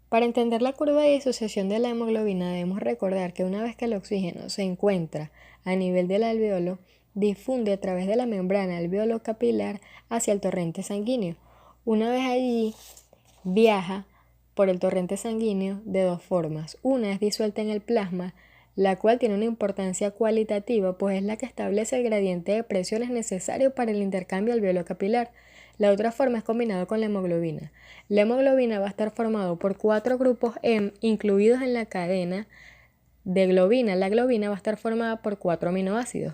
Para entender la curva de disociación de la hemoglobina debemos recordar que una vez que el oxígeno se encuentra a nivel del alveolo, difunde a través de la membrana alveolo capilar hacia el torrente sanguíneo. Una vez allí, viaja por el torrente sanguíneo de dos formas. Una es disuelta en el plasma, la cual tiene una importancia cualitativa, pues es la que establece el gradiente de presiones necesario para el intercambio alveolo capilar. La otra forma es combinado con la hemoglobina. La hemoglobina va a estar formado por 4 grupos M incluidos en la cadena de globina. La globina va a estar formada por 4 aminoácidos.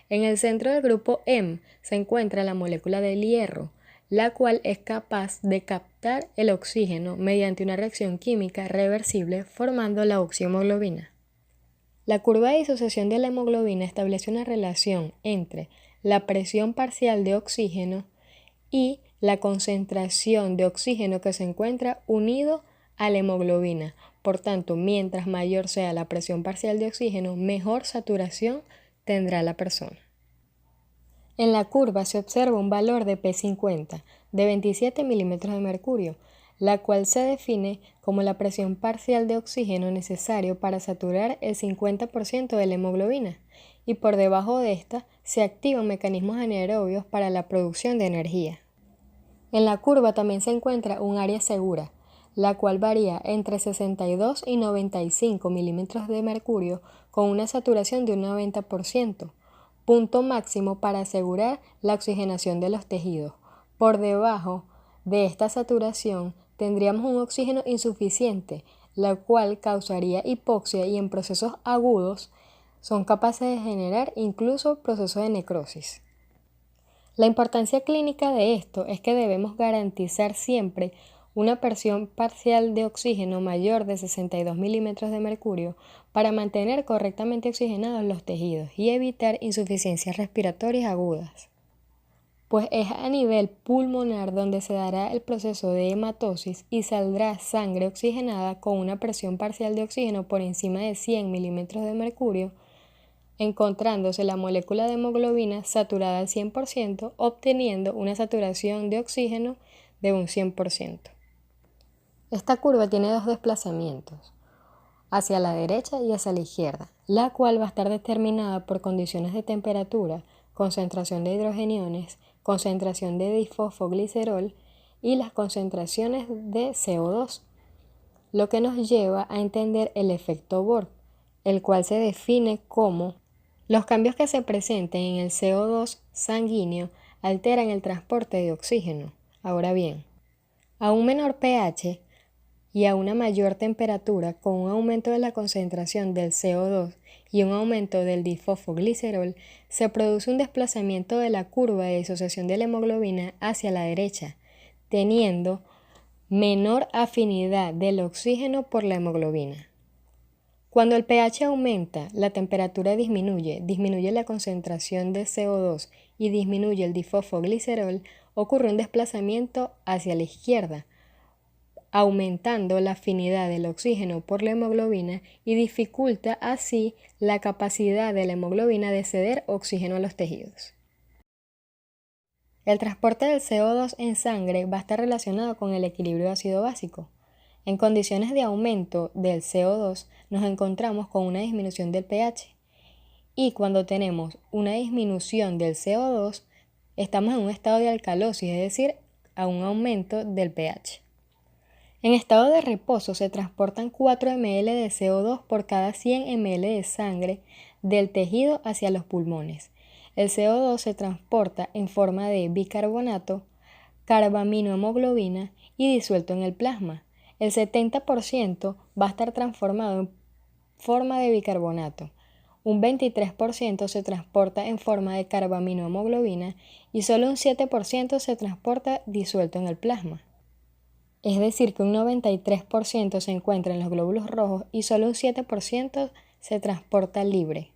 En el centro del grupo M se encuentra la molécula del hierro, la cual es capaz de captar el oxígeno mediante una reacción química reversible formando la oxiohemoglobina. La curva de disociación de la hemoglobina establece una relación entre la presión parcial de oxígeno y la concentración de oxígeno que se encuentra unido a la hemoglobina. Por tanto, mientras mayor sea la presión parcial de oxígeno, mejor saturación tendrá la persona. En la curva se observa un valor de P50 de 27 milímetros de mercurio, la cual se define como la presión parcial de oxígeno necesario para saturar el 50% de la hemoglobina, y por debajo de esta se activan mecanismos anaerobios para la producción de energía. En la curva también se encuentra un área segura, la cual varía entre 62 y 95 milímetros de mercurio con una saturación de un 90%, punto máximo para asegurar la oxigenación de los tejidos. Por debajo de esta saturación tendríamos un oxígeno insuficiente, la cual causaría hipoxia y en procesos agudos son capaces de generar incluso procesos de necrosis. La importancia clínica de esto es que debemos garantizar siempre una presión parcial de oxígeno mayor de 62 milímetros de mercurio para mantener correctamente oxigenados los tejidos y evitar insuficiencias respiratorias agudas. Pues es a nivel pulmonar donde se dará el proceso de hematosis y saldrá sangre oxigenada con una presión parcial de oxígeno por encima de 100 milímetros de mercurio, encontrándose la molécula de hemoglobina saturada al 100%, obteniendo una saturación de oxígeno de un 100%. Esta curva tiene dos desplazamientos, hacia la derecha y hacia la izquierda, la cual va a estar determinada por condiciones de temperatura, concentración de hidrogeniones, concentración de disfosfoglicerol y las concentraciones de CO2, lo que nos lleva a entender el efecto Bohr, el cual se define como los cambios que se presenten en el CO2 sanguíneo alteran el transporte de oxígeno. Ahora bien, a un menor pH y a una mayor temperatura, con un aumento de la concentración del CO2 y un aumento del disfosfoglicerol, se produce un desplazamiento de la curva de disociación de la hemoglobina hacia la derecha, teniendo menor afinidad del oxígeno por la hemoglobina. Cuando el pH aumenta, la temperatura disminuye la concentración de CO2 y disminuye el disfosfoglicerol, ocurre un desplazamiento hacia la izquierda, aumentando la afinidad del oxígeno por la hemoglobina y dificulta así la capacidad de la hemoglobina de ceder oxígeno a los tejidos. El transporte del CO2 en sangre va a estar relacionado con el equilibrio ácido-básico. En condiciones de aumento del CO2 nos encontramos con una disminución del pH y cuando tenemos una disminución del CO2 estamos en un estado de alcalosis, es decir, a un aumento del pH. En estado de reposo se transportan 4 ml de CO2 por cada 100 ml de sangre del tejido hacia los pulmones. El CO2 se transporta en forma de bicarbonato, carbaminohemoglobina y disuelto en el plasma. El 70% va a estar transformado en forma de bicarbonato, un 23% se transporta en forma de carbaminohemoglobina y solo un 7% se transporta disuelto en el plasma. Es decir, que un 93% se encuentra en los glóbulos rojos y solo un 7% se transporta libre.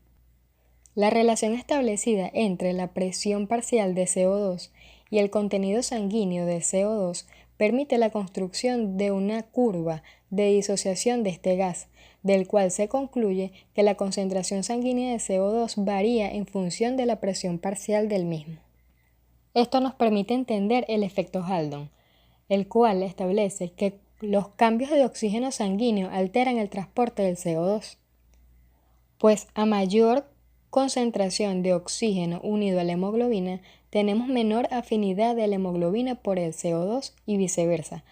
La relación establecida entre la presión parcial de CO2 y el contenido sanguíneo de CO2 permite la construcción de una curva de disociación de este gas, del cual se concluye que la concentración sanguínea de CO2 varía en función de la presión parcial del mismo. Esto nos permite entender el efecto Haldon, el cual establece que los cambios de oxígeno sanguíneo alteran el transporte del CO2, pues a mayor concentración de oxígeno unido a la hemoglobina, tenemos menor afinidad de la hemoglobina por el CO2 y viceversa.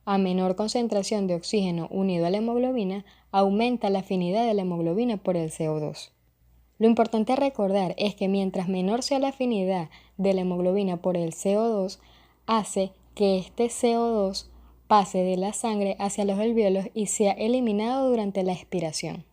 A menor concentración de oxígeno unido a la hemoglobina, aumenta la afinidad de la hemoglobina por el CO2. Lo importante a recordar es que mientras menor sea la afinidad de la hemoglobina por el CO2, hace que este CO2 pase de la sangre hacia los alvéolos y sea eliminado durante la expiración.